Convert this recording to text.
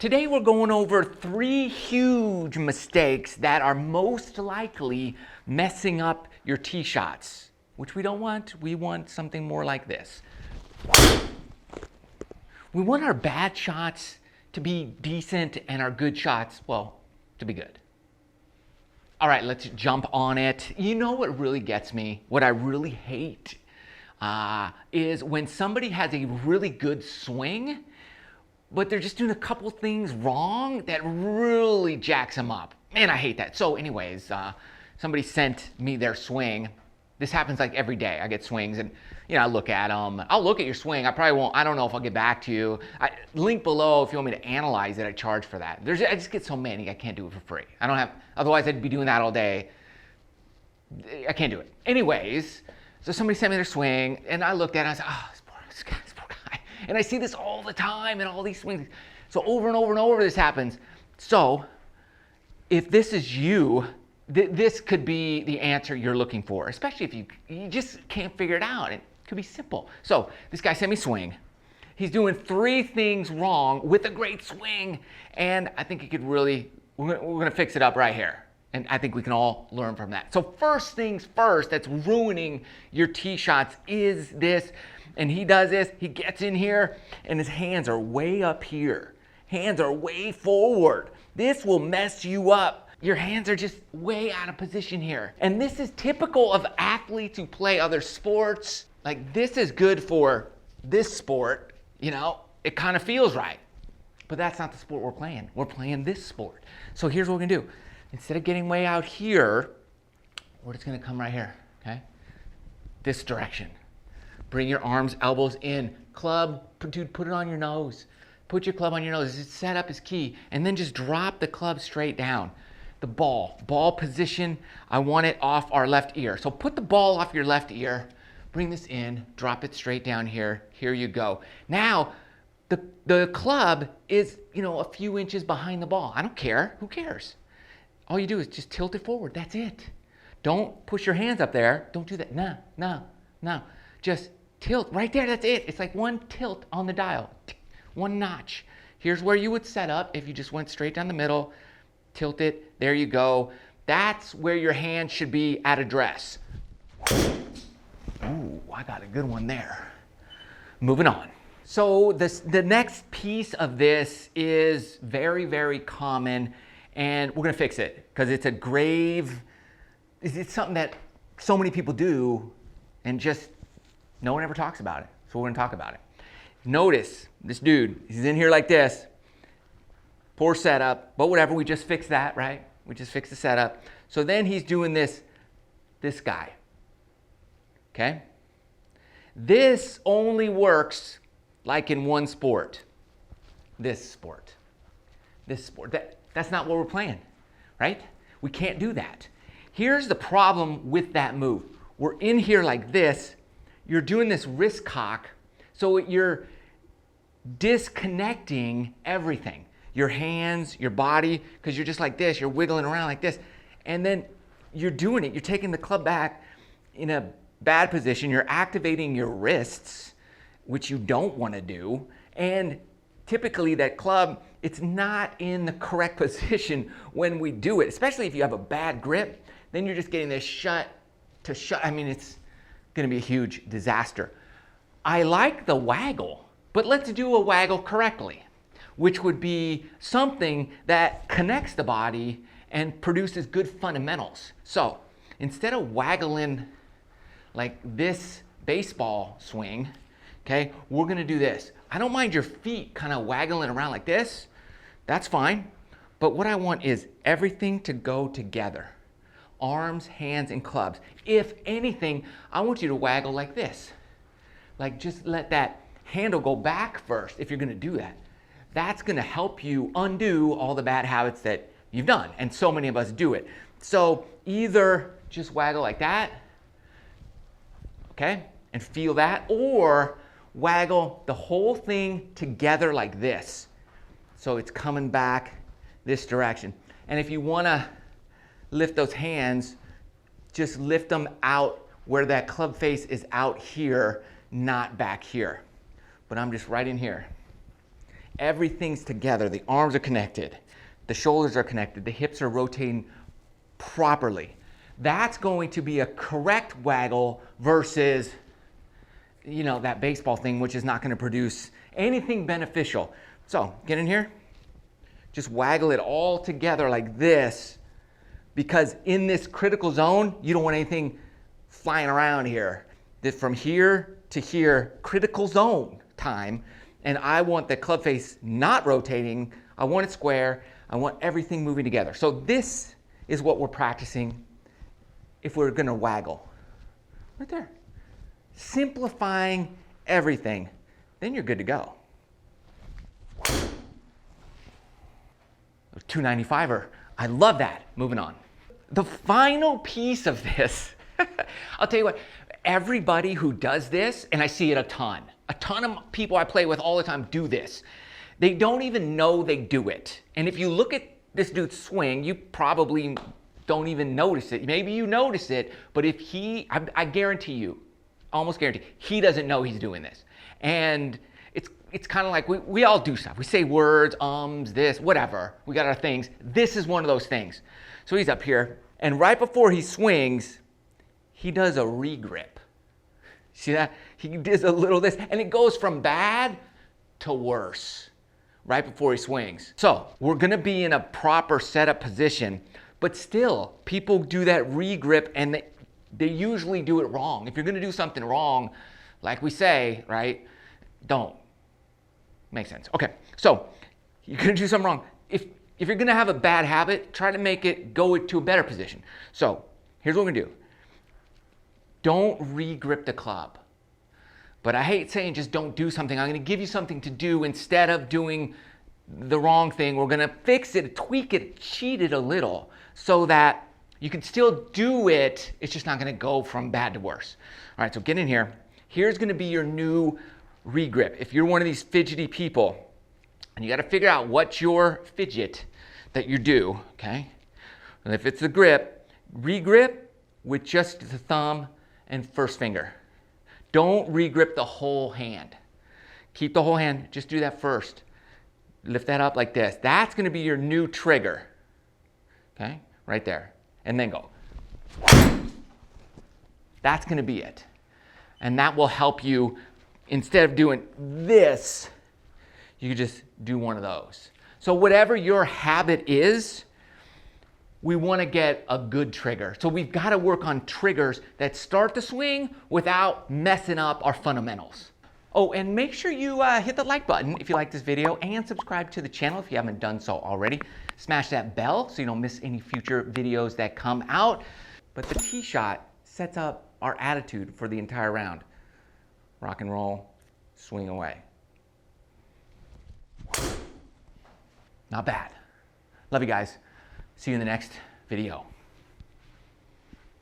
Today we're going over 3 huge mistakes that are most likely messing up your tee shots, which we don't want. We want something more like this. We want our bad shots to be decent and our good shots, well, to be good. All right, let's jump on it. You know what really gets me, what I really hate, is when somebody has a really good swing, but they're just doing a couple things wrong that really jacks them up. Man, I hate that. So anyways, somebody sent me their swing. This happens like every day. I get swings and, you know, I look at them. I'll look at your swing. I probably won't. I don't know if I'll get back to you. Link below if you want me to analyze it. I charge for that. I just get so many. I can't do it for free. I don't have, otherwise I'd be doing that all day. I can't do it. Anyways, so somebody sent me their swing and I looked at it and I said, oh, this poor guy. And I see this all the time in all these swings. So over and over and over this happens. So if this is you, this could be the answer you're looking for, especially if you just can't figure it out. It could be simple. So this guy sent me swing. He's doing 3 things wrong with a great swing. And I think he could really, we're going to fix it up right here. And I think we can all learn from that. So first things first, that's ruining your tee shots is this. And he does this, he gets in here and his hands are way up here. Hands are way forward. This will mess you up. Your hands are just way out of position here. And this is typical of athletes who play other sports. Like this is good for this sport, you know, it kind of feels right. But that's not the sport we're playing. We're playing this sport. So here's what we're gonna do. Instead of getting way out here, we're just gonna come right here, okay? This direction. Bring your arms, elbows in. Club, dude, put it on your nose. Put your club on your nose. Setup is key. And then just drop the club straight down. The ball position, I want it off our left ear. So put the ball off your left ear, bring this in, drop it straight down here. Here you go. Now, the club is, you know, a few inches behind the ball. I don't care. Who cares? All you do is just tilt it forward. That's it. Don't push your hands up there. Don't do that. No. Just tilt right there. That's it. It's like one tilt on the dial. One notch. Here's where you would set up if you just went straight down the middle. Tilt it. There you go. That's where your hand should be at address. Ooh, I got a good one there. Moving on. So the next piece of this is very, very common, and we're going to fix it because it's a grave, it's something that so many people do and just no one ever talks about it. So we're going to talk about it. Notice this dude, he's in here like this. Poor setup, but whatever, we just fixed that, right? We just fixed the setup. So then he's doing this guy, okay? This only works like in one sport. This sport. That's not what we're playing, right? We can't do that. Here's the problem with that move. We're in here like this. You're doing this wrist cock, so you're disconnecting everything. Your hands, your body, because you're just like this, you're wiggling around like this. And then you're doing it, you're taking the club back in a bad position, you're activating your wrists, which you don't want to do. And typically that club, it's not in the correct position when we do it, especially if you have a bad grip, then you're just getting this shut. I mean, it's gonna be a huge disaster. I like the waggle, but let's do a waggle correctly, which would be something that connects the body and produces good fundamentals. So instead of waggling like this baseball swing, okay, we're gonna do this. I don't mind your feet kind of waggling around like this. That's fine. But what I want is everything to go together. Arms, hands, and clubs. If anything, I want you to waggle like this. Like just let that handle go back first if you're gonna do that. That's gonna help you undo all the bad habits that you've done. And so many of us do it. So either just waggle like that, okay, and feel that, or waggle the whole thing together like this. So it's coming back this direction. And if you wanna lift those hands, just lift them out where that club face is out here, not back here. But I'm just right in here. everything's together. The arms are connected. The shoulders are connected. The hips are rotating properly. That's going to be a correct waggle versus, you know, that baseball thing, which is not going to produce anything beneficial. So get in here. Just waggle it all together like this, because in this critical zone, you don't want anything flying around here. From here to here, critical zone time. And I want the club face not rotating. I want it square. I want everything moving together. So this is what we're practicing if we're going to waggle. Right there. Simplifying everything. Then you're good to go. 295er. I love that. Moving on. The final piece of this, I'll tell you what, everybody who does this, and I see it a ton of people I play with all the time do this. They don't even know they do it. And if you look at this dude's swing, you probably don't even notice it. Maybe you notice it, but if I guarantee you, almost guarantee, he doesn't know he's doing this. And it's kind of like we all do stuff. We say words, this, whatever. We got our things. This is one of those things. So he's up here, and right before he swings, he does a regrip. See that? He does a little this, and it goes from bad to worse right before he swings. So we're gonna be in a proper setup position, but still, people do that regrip, and they usually do it wrong. If you're gonna do something wrong, like we say, right, don't. Makes sense. Okay, so you're gonna do something wrong. If you're gonna have a bad habit, try to make it go to a better position. So here's what we're gonna do. Don't regrip the club. But I hate saying just don't do something. I'm gonna give you something to do instead of doing the wrong thing. We're gonna fix it, tweak it, cheat it a little so that you can still do it. It's just not gonna go from bad to worse. All right, so get in here. Here's gonna be your new regrip. If you're one of these fidgety people, and you got to figure out what's your fidget that you do, okay? And if it's the grip, regrip with just the thumb and first finger. Don't regrip the whole hand. Keep the whole hand, just do that first. Lift that up like this. That's going to be your new trigger, okay? Right there. And then go. That's going to be it. And that will help you. Instead of doing this, you can just do one of those. So whatever your habit is, we want to get a good trigger. So we've got to work on triggers that start the swing without messing up our fundamentals. Oh, and make sure you hit the like button if you like this video, and subscribe to the channel if you haven't done so already. Smash that bell so you don't miss any future videos that come out. But the tee shot sets up our attitude for the entire round. Rock and roll, swing away. Not bad. Love you guys. See you in the next video.